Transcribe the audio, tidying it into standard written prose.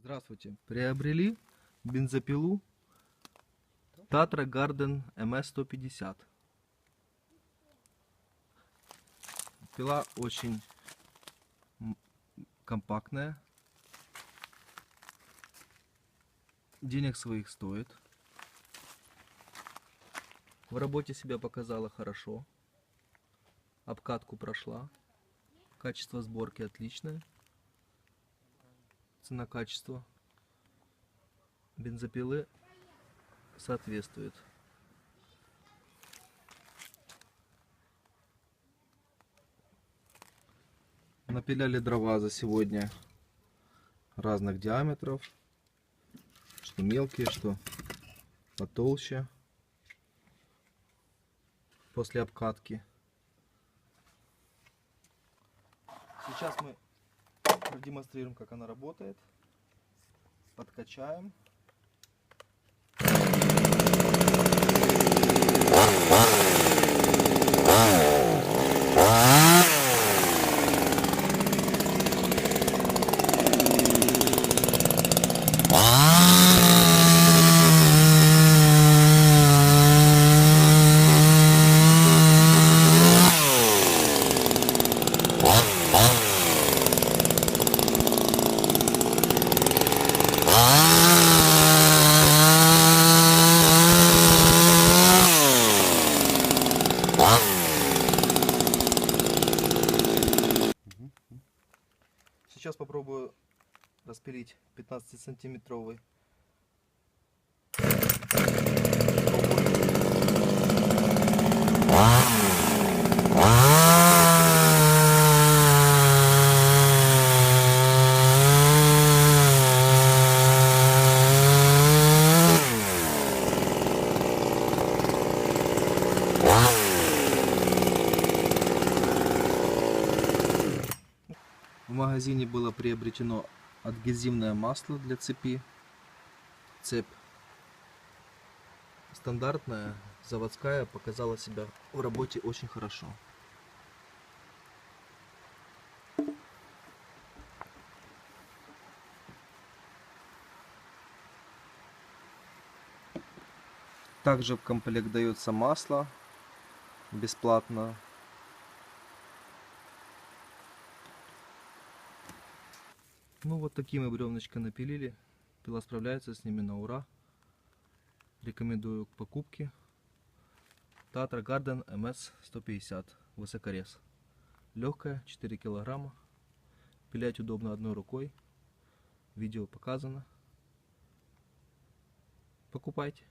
Здравствуйте. Приобрели бензопилу Tatra Garden MS-150. Пила очень компактная. Денег своих стоит. В работе себя показала хорошо. Обкатку прошла. Качество сборки отличное. Цена-качество бензопилы соответствует. Напиляли дрова за сегодня разных диаметров, что мелкие, что потолще, после обкатки. Сейчас мы продемонстрируем, как она работает. Подкачаем. Сейчас попробую распилить 15-сантиметровый. В магазине было приобретено адгезивное масло для цепи. Цепь стандартная, заводская, показала себя в работе очень хорошо. Также в комплект дается масло бесплатно. Ну вот такие мы бревнышко напилили. Пила справляется с ними на ура. Рекомендую к покупке. Tatra Garden MS-150. Высокорез. Легкая, 4 килограмма. Пилять удобно одной рукой. Видео показано. Покупайте.